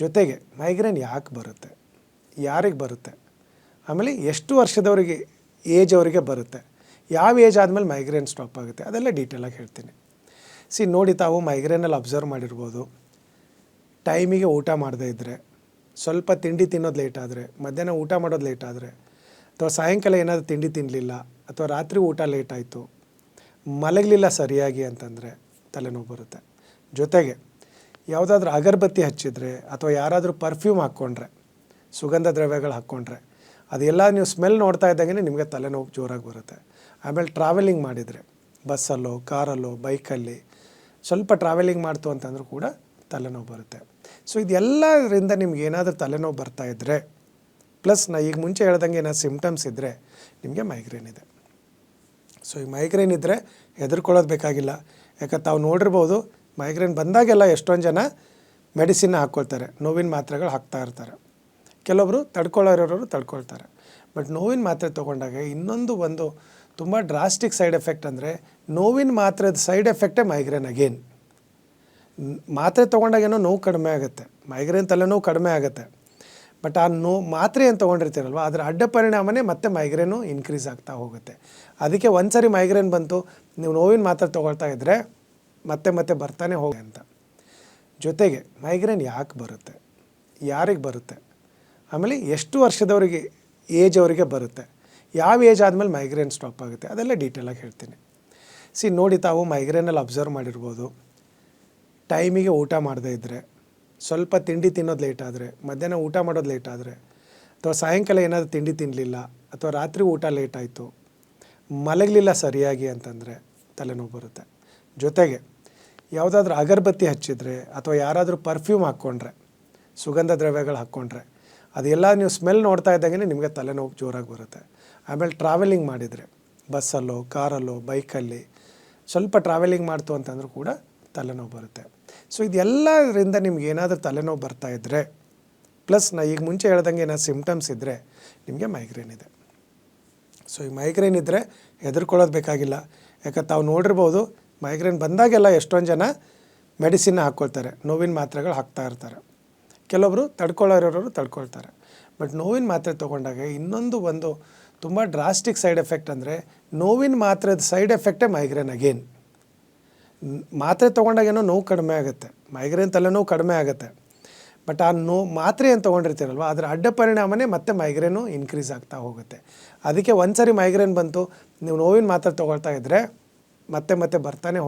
ಜೊತೆಗೆ ಮೈಗ್ರೇನ್ ಯಾಕೆ ಬರುತ್ತೆ, ಯಾರಿಗೆ ಬರುತ್ತೆ, ಆಮೇಲೆ ಎಷ್ಟು ವರ್ಷದವರಿಗೆ ಏಜ್ ಅವರಿಗೆ ಬರುತ್ತೆ, ಯಾವ ಏಜ್ ಆದಮೇಲೆ ಮೈಗ್ರೇನ್ ಸ್ಟಾಪ್ ಆಗುತ್ತೆ, ಅದೆಲ್ಲ ಡೀಟೇಲಾಗಿ ಹೇಳ್ತೀನಿ. ನೋಡಿ, ತಾವು ಮೈಗ್ರೇನಲ್ಲಿ ಅಬ್ಸರ್ವ್ ಮಾಡಿರ್ಬೋದು, ಟೈಮಿಗೆ ಊಟ ಮಾಡದೇ ಇದ್ದರೆ, ಸ್ವಲ್ಪ ತಿಂಡಿ ತಿನ್ನೋದು ಲೇಟ್ ಆದರೆ, ಮಧ್ಯಾಹ್ನ ಊಟ ಮಾಡೋದು ಲೇಟ್ ಆದರೆ, ಅಥವಾ ಸಾಯಂಕಾಲ ಏನಾದರೂ ತಿಂಡಿ ತಿನ್ನಲಿಲ್ಲ, ಅಥವಾ ರಾತ್ರಿ ಊಟ ಲೇಟ್ ಆಯಿತು, ಮಲಗಲಿಲ್ಲ ಸರಿಯಾಗಿ ಅಂತಂದರೆ ತಲೆನೋವು ಬರುತ್ತೆ. ಜೊತೆಗೆ ಯಾವುದಾದ್ರೂ ಅಗರಬತ್ತಿ ಹಚ್ಚಿದರೆ ಅಥವಾ ಯಾರಾದರೂ ಪರ್ಫ್ಯೂಮ್ ಹಾಕ್ಕೊಂಡ್ರೆ, ಸುಗಂಧ ದ್ರವ್ಯಗಳು ಹಾಕ್ಕೊಂಡ್ರೆ, ಅದೆಲ್ಲ ನೀವು ಸ್ಮೆಲ್ ನೋಡ್ತಾ ಇದ್ದಂಗೆ ನಿಮಗೆ ತಲೆನೋವು ಜೋರಾಗಿ ಬರುತ್ತೆ. ಆಮೇಲೆ ಟ್ರಾವೆಲಿಂಗ್ ಮಾಡಿದರೆ, ಬಸ್ಸಲ್ಲೋ ಕಾರಲ್ಲೋ ಬೈಕಲ್ಲಿ ಸ್ವಲ್ಪ ಟ್ರಾವೆಲಿಂಗ್ ಮಾಡ್ತು ಅಂತಂದ್ರೂ ಕೂಡ ತಲೆನೋವು ಬರುತ್ತೆ. ಇದೆಲ್ಲದರಿಂದ ನಿಮ್ಗೆ ಏನಾದರೂ ತಲೆನೋವು ಬರ್ತಾಯಿದ್ರೆ, ಪ್ಲಸ್ ಈಗ ಮುಂಚೆ ಹೇಳ್ದಂಗೆ ಏನಾದ್ರು ಸಿಮ್ಟಮ್ಸ್ ಇದ್ದರೆ ನಿಮಗೆ ಮೈಗ್ರೇನ್ ಇದೆ. ಈ ಮೈಗ್ರೇನ್ ಇದ್ದರೆ ಹೆದರ್ಕೊಳ್ಳೋದು ಬೇಕಾಗಿಲ್ಲ. ಯಾಕಂದ್ರೆ ತಾವು ನೋಡಿರ್ಬೋದು, ಮೈಗ್ರೇನ್ ಬಂದಾಗೆಲ್ಲ ಎಷ್ಟೊಂದು ಜನ ಮೆಡಿಸಿನ್ನ ಹಾಕ್ಕೊಳ್ತಾರೆ, ನೋವಿನ ಮಾತ್ರೆಗಳು ಹಾಕ್ತಾ ಇರ್ತಾರೆ. ಕೆಲವೊಬ್ಬರು ತಡ್ಕೊಳ್ಳೋರು ತಡ್ಕೊಳ್ತಾರೆ. ಬಟ್ ನೋವಿನ ಮಾತ್ರೆ ತೊಗೊಂಡಾಗ ಒಂದು ತುಂಬ ಡ್ರಾಸ್ಟಿಕ್ ಸೈಡ್ ಎಫೆಕ್ಟ್ ಅಂದರೆ, ನೋವಿನ ಮಾತ್ರೆದ ಸೈಡ್ ಎಫೆಕ್ಟೇ ಮೈಗ್ರೇನ್ ಅಗೇನ್. ಮಾತ್ರೆ ತೊಗೊಂಡಾಗೇನೋ ನೋವು ಕಡಿಮೆ ಆಗುತ್ತೆ, ಮೈಗ್ರೇನ್ ತಲೆನೋವು ಕಡಿಮೆ ಆಗುತ್ತೆ. ಬಟ್ ಆ ಮಾತ್ರೆ ಏನು ತೊಗೊಂಡಿರ್ತೀರಲ್ವ, ಅದರ ಅಡ್ಡ ಪರಿಣಾಮನೇ ಮತ್ತೆ ಮೈಗ್ರೇನು ಇನ್ಕ್ರೀಸ್ ಆಗ್ತಾ ಹೋಗುತ್ತೆ. ಅದಕ್ಕೆ ಒಂದು ಸರಿ ಮೈಗ್ರೇನ್ ಬಂತು, ನೀವು ನೋವಿನ ಮಾತ್ರೆ ತೊಗೊಳ್ತಾ ಇದ್ದರೆ ಮತ್ತೆ ಮತ್ತೆ ಬರ್ತಾನೆ ಹೋಗಿ ಅಂತ. ಜೊತೆಗೆ ಮೈಗ್ರೇನ್ ಯಾಕೆ ಬರುತ್ತೆ, ಯಾರಿಗೆ ಬರುತ್ತೆ, ಆಮೇಲೆ ಎಷ್ಟು ವರ್ಷದವರಿಗೆ ಏಜ್ ಅವರಿಗೆ ಬರುತ್ತೆ, ಯಾವ ಏಜ್ ಆದಮೇಲೆ ಮೈಗ್ರೇನ್ ಸ್ಟಾಪ್ ಆಗುತ್ತೆ, ಅದೆಲ್ಲ ಡೀಟೇಲಾಗಿ ಹೇಳ್ತೀನಿ. ನೋಡಿ, ತಾವು ಮೈಗ್ರೇನಲ್ಲಿ ಅಬ್ಸರ್ವ್ ಮಾಡಿರ್ಬೋದು, ಟೈಮಿಗೆ ಊಟ ಮಾಡದೇ ಇದ್ದರೆ, ಸ್ವಲ್ಪ ತಿಂಡಿ ತಿನ್ನೋದು ಲೇಟ್ ಆದರೆ, ಮಧ್ಯಾಹ್ನ ಊಟ ಮಾಡೋದು ಲೇಟ್ ಆದರೆ, ಅಥವಾ ಸಾಯಂಕಾಲ ಏನಾದರೂ ತಿಂಡಿ ತಿನ್ನಲಿಲ್ಲ, ಅಥವಾ ರಾತ್ರಿ ಊಟ ಲೇಟ್ ಆಯಿತು, ಮಲಗಲಿಲ್ಲ ಸರಿಯಾಗಿ ಅಂತಂದರೆ ತಲೆನೋವು ಬರುತ್ತೆ. ಜೊತೆಗೆ ಯಾವುದಾದ್ರೂ ಅಗರಬತ್ತಿ ಹಚ್ಚಿದರೆ ಅಥವಾ ಯಾರಾದರೂ ಪರ್ಫ್ಯೂಮ್ ಹಾಕ್ಕೊಂಡ್ರೆ, ಸುಗಂಧ ದ್ರವ್ಯಗಳು ಹಾಕ್ಕೊಂಡ್ರೆ, ಅದೆಲ್ಲ ನೀವು ಸ್ಮೆಲ್ ನೋಡ್ತಾ ಇದ್ದಂಗೆ ನಿಮಗೆ ತಲೆನೋವು ಜೋರಾಗಿ ಬರುತ್ತೆ. ಆಮೇಲೆ ಟ್ರಾವೆಲಿಂಗ್ ಮಾಡಿದರೆ, ಬಸ್ಸಲ್ಲೋ ಕಾರಲ್ಲೋ ಬೈಕಲ್ಲಿ ಸ್ವಲ್ಪ ಟ್ರಾವೆಲಿಂಗ್ ಮಾಡ್ತು ಅಂತಂದ್ರೂ ಕೂಡ ತಲೆನೋವು ಬರುತ್ತೆ. ಇದೆಲ್ಲದರಿಂದ ನಿಮ್ಗೆ ಏನಾದರೂ ತಲೆನೋವು ಬರ್ತಾಯಿದ್ರೆ, ಪ್ಲಸ್ ಈಗ ಮುಂಚೆ ಹೇಳ್ದಂಗೆ ಏನಾದ್ರು ಸಿಮ್ಟಮ್ಸ್ ಇದ್ದರೆ ನಿಮಗೆ ಮೈಗ್ರೇನ್ ಇದೆ. ಈ ಮೈಗ್ರೇನ್ ಇದ್ದರೆ ಹೆದರ್ಕೊಳ್ಳೋದು ಬೇಕಾಗಿಲ್ಲ. ಯಾಕಂದ್ರೆ ತಾವು ನೋಡಿರ್ಬೋದು, ಮೈಗ್ರೇನ್ ಬಂದಾಗೆಲ್ಲ ಎಷ್ಟೊಂದು ಜನ ಮೆಡಿಸಿನ್ನ ಹಾಕ್ಕೊಳ್ತಾರೆ, ನೋವಿನ ಮಾತ್ರೆಗಳು ಹಾಕ್ತಾ ಇರ್ತಾರೆ. ಕೆಲವೊಬ್ಬರು ತಡ್ಕೊಳ್ಳೋರು ತಡ್ಕೊಳ್ತಾರೆ. ಬಟ್ ನೋವಿನ ಮಾತ್ರೆ ತೊಗೊಂಡಾಗ ಒಂದು ತುಂಬ ಡ್ರಾಸ್ಟಿಕ್ ಸೈಡ್ ಎಫೆಕ್ಟ್ ಅಂದರೆ, ನೋವಿನ ಮಾತ್ರೆದ ಸೈಡ್ ಎಫೆಕ್ಟೇ ಮೈಗ್ರೇನ್ ಅಗೇನ್. ಮಾತ್ರೆ ತೊಗೊಂಡಾಗೇನೋ ನೋವು ಕಡಿಮೆ ಆಗುತ್ತೆ, ಮೈಗ್ರೇನ್ ತಲೆನೋವು ಕಡಿಮೆ ಆಗುತ್ತೆ. ಬಟ್ ಆ ಮಾತ್ರೆ ಏನು ತೊಗೊಂಡಿರ್ತೀರಲ್ವ, ಅದರ ಅಡ್ಡ ಪರಿಣಾಮನೇ ಮತ್ತೆ ಮೈಗ್ರೇನು ಇನ್ಕ್ರೀಸ್ ಆಗ್ತಾ ಹೋಗುತ್ತೆ. ಅದಕ್ಕೆ ಒಂದು ಸರಿ ಮೈಗ್ರೇನ್ ಬಂತು, ನೀವು ನೋವಿನ ಮಾತ್ರೆ ತೊಗೊಳ್ತಾ ಇದ್ದರೆ ಮತ್ತೆ ಮತ್ತೆ ಬರ್ತಾನೆ